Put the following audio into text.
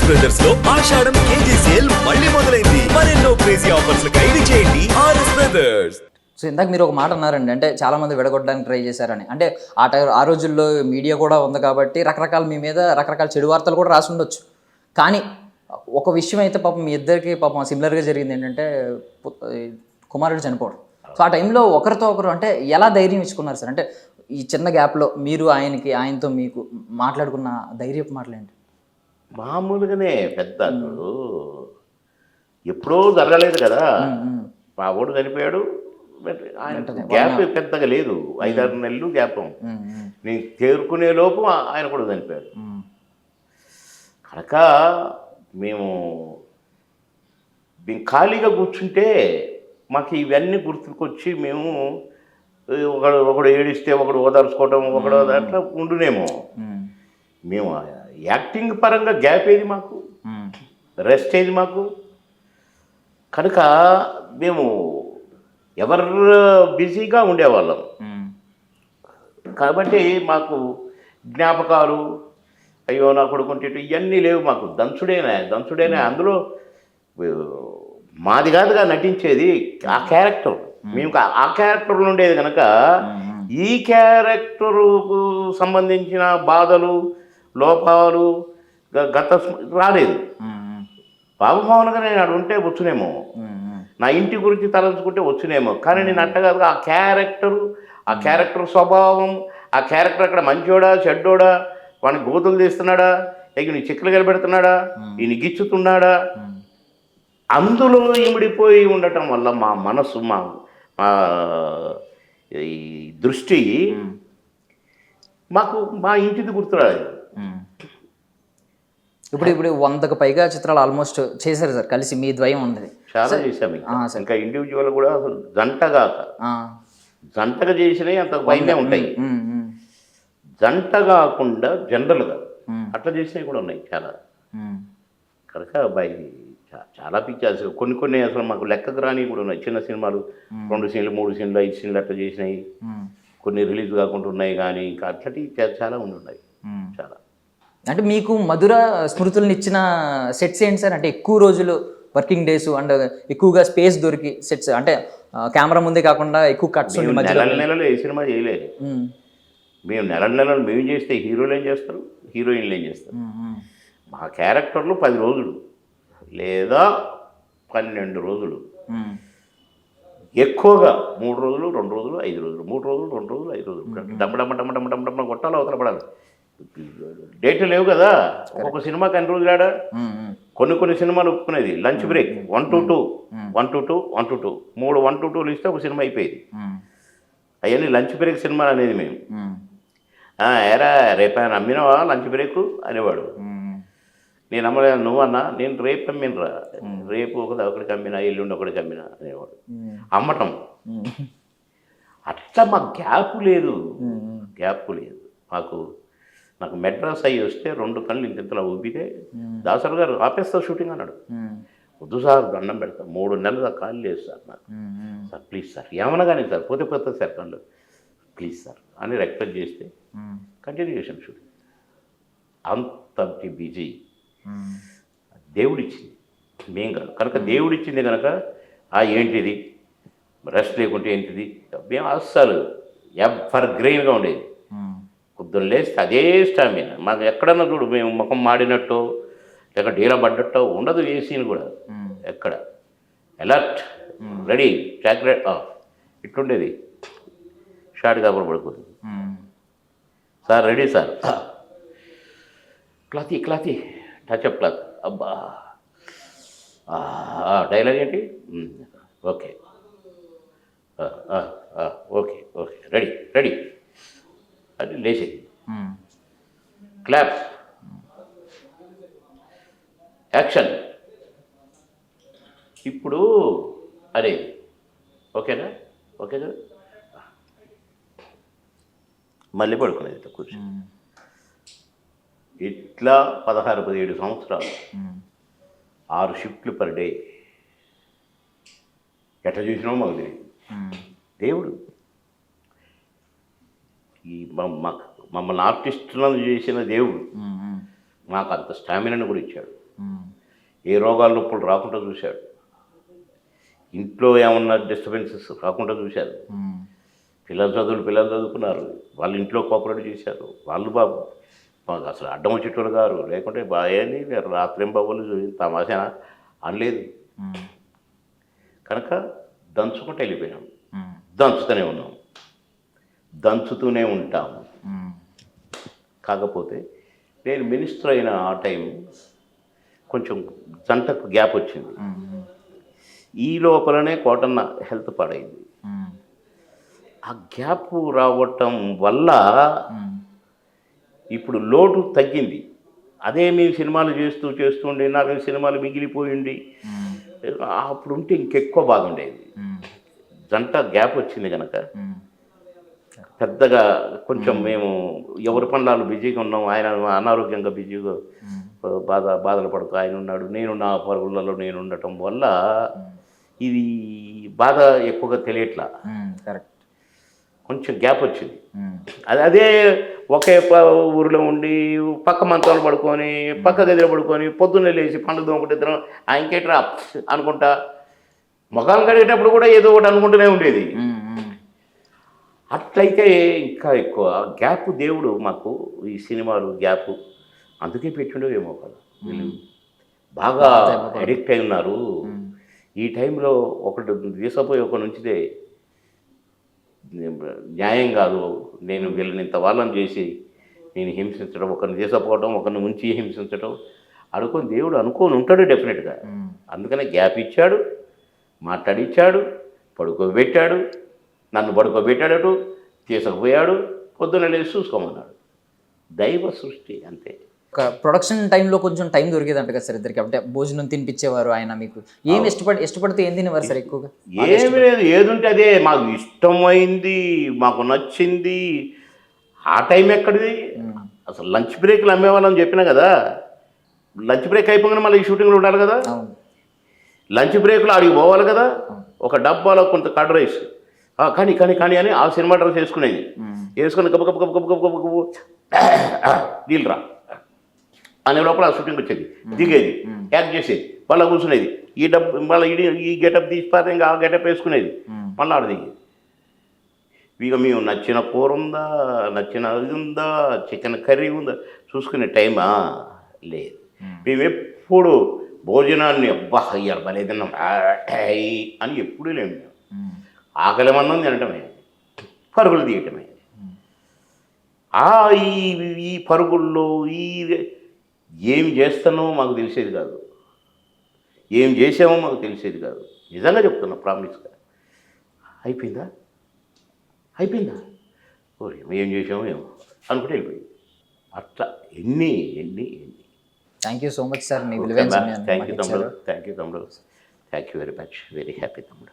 RS brothers లో ఆషాఢం KG sale మళ్ళీ మొదలైంది. మరెన్నో క్రేజీ ఆఫర్స్ ఖైదీ చేయండి ఆర్ఎస్ బ్రదర్స్. సో ఇందాక మీరు ఒక మాట అన్నారండి, అంటే చాలా మంది విడగొట్టడానికి ట్రై చేశారని. అంటే ఆ రోజుల్లో మీడియా కూడా ఉంది కాబట్టి రకరకాల మీ మీద రకరకాల చెడు వార్తలు కూడా రాసి ఉండొచ్చు. కానీ ఒక విషయం అయితే పాపం మీ ఇద్దరికి పాపం సిమిలర్గా జరిగింది ఏంటంటే కుమారుడు చనిపోవడం. సో ఆ టైంలో ఒకరితో ఒకరు అంటే ఎలా ధైర్యం ఇచ్చుకున్నారు సార్? అంటే ఈ చిన్న గ్యాప్లో మీరు ఆయనతో మీకు మాట్లాడుకున్న ధైర్యపు మాటలేంటి? మామూలుగానే పెద్ద ఎప్పుడో జరగలేదు కదా. మా ఊడు చనిపోయాడు, ఆయన గ్యాప్ పెద్దగా లేదు, 5-6 నెలలు గ్యాప్. నేను చేరుకునే లోపు ఆయన కూడా చనిపోయాడు. కనుక మేము ఖాళీగా కూర్చుంటే మాకు ఇవన్నీ గుర్తుకొచ్చి మేము ఒకడు ఏడిస్తే ఒకడు ఓదార్చుకోవటం, ఒకడు అట్లా ఉండునేమో. మేము యాక్టింగ్ పరంగా గ్యాప్ ఏది మాకు, రెస్ట్ ఏది మాకు. కనుక మేము ఎవరు బిజీగా ఉండేవాళ్ళం కాబట్టి మాకు జ్ఞాపకాలు, అయ్యో నా కొడుకుంటే ఇవన్నీ లేవు మాకు. దంచుడేనా అందులో మాది కాదుగా నటించేది, ఆ క్యారెక్టర్. మేము ఆ క్యారెక్టర్లో ఉండేది కనుక ఈ క్యారెక్టరుకు సంబంధించిన బాధలు, లోపాలు గత రాలేదు. బాబుమోహన్గా నేను అక్కడ ఉంటే వచ్చునేమో, నా ఇంటి గురించి తలంచుకుంటే వచ్చునేమో. కానీ నేను అంటగాదుగా ఆ క్యారెక్టర్ స్వభావం, ఆ క్యారెక్టర్ అక్కడ మంచోడా చెడ్డోడా, వాడిని గోతులు తీస్తున్నాడా, ఇక నీ చిక్కులు కలబెడుతున్నాడా, ఈయన గిచ్చుతున్నాడా, అందులో ఇమిడిపోయి ఉండటం వల్ల మా మనసు, మా ఈ దృష్టి మాకు మా ఇంటిది గుర్తురాలేదు. ఇప్పుడు 100కు పైగా చిత్రాలు ఆల్మోస్ట్ చేశారు సార్ కలిసి, మీ ద్వయం ఉన్నది చాలా చేశాము. ఇంకా ఇండివిజువల్ కూడా జంటగా చేసినవి అంత భయమే ఉంటాయి. జంట కాకుండా జనరల్గా అట్లా చేసినవి కూడా ఉన్నాయి చాలా. కనుక అబ్బాయి చాలా పిక్చర్స్ కొన్ని అసలు మాకు లెక్కకు రాని కూడా ఉన్నాయి. చిన్న సినిమాలు 2 సీన్లు 3 సీన్లు 5 సీన్లు అట్లా చేసినాయి. కొన్ని రిలీజ్ కాకుండా ఉన్నాయి. కానీ ఇంకా అట్లటి చాలా ఉన్నాయి చాలా. అంటే మీకు మధుర స్మృతులను ఇచ్చిన సెట్స్ ఏంటి సార్? అంటే ఎక్కువ రోజులు వర్కింగ్ డేస్ అండ్ ఎక్కువగా స్పేస్ దొరికి సెట్స్, అంటే కెమెరా ముందే కాకుండా ఎక్కువ కట్స్ నెలలు ఏ సినిమా చేయలేదు. మేము నెలలు మేము చేస్తే హీరోలు ఏం చేస్తారు, హీరోయిన్లు ఏం చేస్తారు. మా క్యారెక్టర్లు 10 రోజులు లేదా 12 రోజులు, ఎక్కువగా 3 రోజులు 2 రోజులు 5 రోజులు, 3 రోజులు 2 రోజులు 5 రోజులు, డమ్మ కొట్టాలి, అవతల పడాలి. డేట్లు లేవు కదా. ఒక్కొక్క సినిమాకి 2 రోజులు ఆడా. కొన్ని సినిమాలు ఒప్పుకునేది లంచ్ బ్రేక్ 1 to 2 3 1 to 2 ఇస్తే ఒక సినిమా అయిపోయేది. అవన్నీ లంచ్ బ్రేక్ సినిమాలు అనేది మేము. ఏరా రేపు అమ్మినవా లంచ్ బ్రేక్ అనేవాడు. నేను అమ్మలేదు, నువ్వన్నా. నేను రేపు అమ్మినరా, రేపు ఒకడికి అమ్మినా, ఎల్లుండి ఒకడికి అమ్మినా అనేవాడు. అమ్మటం అట్లా మాకు గ్యాప్ లేదు. నాకు మెడ్రాస్ అయ్యి వస్తే 2 కళ్ళు ఇంతలా ఊపితే దాసరు గారు ఆపేస్తా షూటింగ్ అన్నాడు. వద్దు సార్, దండం పెడతా, 3 నెలలు దాకా కాల్ లేదు సార్ నాకు. సార్ ప్లీజ్ సార్, ఏమన్నా కానీ సార్, పోతే సార్ కళ్ళు, ప్లీజ్ సార్ అని రిక్వెస్ట్ చేస్తే కంటిన్యూ చేశాను షూటింగ్. అంత బిజీ దేవుడిచ్చింది, మేం కాదు. కనుక దేవుడిచ్చింది కనుక ఏంటిది రెస్ట్ లేకుంటే ఏంటిది, మేము అస్సలు ఎవర్ గ్రెయిన్గా ఉండేది. పొద్దున్న లేస్తే అదే స్టామినా. మాకు ఎక్కడన్నా చూడు, మేము ముఖం మాడినట్టు లేక డీల పడ్డట్టో ఉండదు. ఏ సీన్ కూడా ఎక్కడ అలర్ట్, రెడీ, చాక్లెట్ ఇట్లుండేది. షార్ట్ కాపులు పడుకుంది, సార్ రెడీ సార్, క్లాతీ టచ్అప్ క్లాత్, అబ్బా డైలాగ్ ఏంటి, ఓకే ఓకే రెడీ అది లేచేది. Clap, action. ఇప్పుడు అరే ఓకేనా మళ్ళీ పడుకునేది కూర్చొని. ఇట్లా 16-17 సంవత్సరాలు 6 షిఫ్ట్లు పర్ డే. ఎట్లా చూసినామో మాకు తెలియదు. దేవుడు ఈ మమ్మల్ని ఆర్టిస్టులను చేసిన దేవుడు మాకు అంత స్టామినాను కూడా ఇచ్చాడు. ఏ రోగాల నొప్పులు రాకుండా చూశాడు, ఇంట్లో ఏమన్నా డిస్టర్బెన్సెస్ రాకుండా చూశారు. పిల్లలు చదువుకున్నారు, వాళ్ళ ఇంట్లో కోఆపరేట్ చేశారు, వాళ్ళు బాబు అసలు అడ్డం వచ్చేటోళ్ళు గారు, లేకుంటే బాగాని రాత్రేం బాబులు తమాషా అనలేదు. కనుక దంచుకుంటూ వెళ్ళిపోయినాం, దంచుతూనే ఉన్నాం, దంచుతూనే ఉంటాము. కాకపోతే నేను మినిస్టర్ అయిన ఆ టైం కొంచెం జంటకు గ్యాప్ వచ్చింది. ఈ లోపలనే కోటన్న హెల్త్ పాడైంది. ఆ గ్యాప్ రావటం వల్ల ఇప్పుడు లోటు తగ్గింది. అదే మేము సినిమాలు చేస్తుండే 4 సినిమాలు మిగిలిపోయింది, అప్పుడు ఉంటే ఇంకెక్కువ బాగుండేది. జంట గ్యాప్ వచ్చింది కనుక పెద్దగా కొంచెం మేము ఎవరి పనులు బిజీగా ఉన్నాం. ఆయన అనారోగ్యంగా బిజీగా బాధలు పడుతూ ఆయన ఉన్నాడు, నేను నా పరుగులలో నేను ఉండటం వల్ల ఇది బాధ ఎక్కువగా తెలియట్లా. కరెక్ట్, కొంచెం గ్యాప్ వచ్చింది. అదే ఒకే ఊరిలో ఉండి పక్క మంచాలు పడుకొని పక్క గదిలో పడుకొని పొద్దున్నే లేచి పండ్లు దోమకుంటే ఇద్దరం ఇంకేట్రా అనుకుంటా మొఖాలు కడిగేటప్పుడు కూడా ఏదో ఒకటి అనుకుంటూనే ఉండేది. అట్లయితే ఇంకా ఎక్కువ గ్యాప్ దేవుడు మాకు ఈ సినిమాలు గ్యాప్ అందుకే పెట్టిండేమో కదా. వీళ్ళు బాగా అడిక్ట్ అయి ఉన్నారు. ఈ టైంలో ఒకటి తీసుకుపోయి ఒకటి ఉంచితే న్యాయం కాదు. నేను వీళ్ళని ఇంత వాళ్ళని చేసి నేను హింసించడం, ఒకరిని తీసుకుపోవడం, ఒకరిని ఉంచి హింసించడం అనుకొని దేవుడు అనుకోని ఉంటాడు డెఫినెట్గా. అందుకనే గ్యాప్ ఇచ్చాడు, మాట్లాడిచ్చాడు, పడుకోబెట్టాడు, నన్ను పడుకోబెట్టాడటు, తీసుకుపోయాడు, పొద్దున్న లేచి చూసుకోమన్నాడు. దైవ సృష్టి అంతే. ఒక ప్రొడక్షన్ టైంలో కొంచెం టైం దొరికేదంట కదా సార్ ఇద్దరికి, అంటే భోజనం తినిపించేవారు ఆయన. మీకు ఏం ఇష్టపడితే ఏం తినేవారు సార్ ఎక్కువగా? ఏమి లేదు, ఏదుంటే అదే మాకు ఇష్టమైంది, మాకు నచ్చింది. ఆ టైం ఎక్కడిది? అసలు లంచ్ బ్రేక్లు అమ్మేవాళ్ళని చెప్పినా కదా, లంచ్ బ్రేక్ అయిపోగానే మళ్ళీ ఈ షూటింగ్లు ఉండాలి కదా. లంచ్ బ్రేక్లో ఆడికి పోవాలి కదా. ఒక డబ్బాలో కొంత కర్డ్ రైస్ కానీ అని ఆ సినిమా డ్రెస్ వేసుకునేది, వేసుకుని గబ గబ గబ గబ గబ గబ నీళ్ళరా అనే లోపల ఆ షూటింగ్ వచ్చేది, దిగేది, యాక్ట్ చేసేది, మళ్ళీ కూర్చునేది, మళ్ళీ ఈ గెటప్ తీసిపోతే ఇంకా ఆ గెటప్ వేసుకునేది, మళ్ళీ ఆడ దిగేది. ఇక మేము నచ్చిన కూర ఉందా, నచ్చిన ఇది ఉందా, చికెన్ కర్రీ ఉందా చూసుకునే టైమా లేదు. మేము ఎప్పుడు భోజనాన్ని అబ్బా అయ్యారు భలే తిన్నాం అని ఎప్పుడూ లేము. ఆకలి మన్నం తినటమే, పరుగులు తీయటమే. ఈ పరుగుల్లో ఏమి చేస్తానో మాకు తెలిసేది కాదు, ఏం చేసామో మాకు తెలిసేది కాదు. నిజంగా చెప్తున్నా, ప్రామిస్గా. అయిపోయిందా ఓరే ఏం చేసామో ఏమో అనుకుంటే అయిపోయింది. అట్లా ఎన్ని. Thank you so much sir, మీ విలువైన సమయాన్ని థ్యాంక్ యూ తమ్ముడు, thank you very much, very happy తమ్ముడు.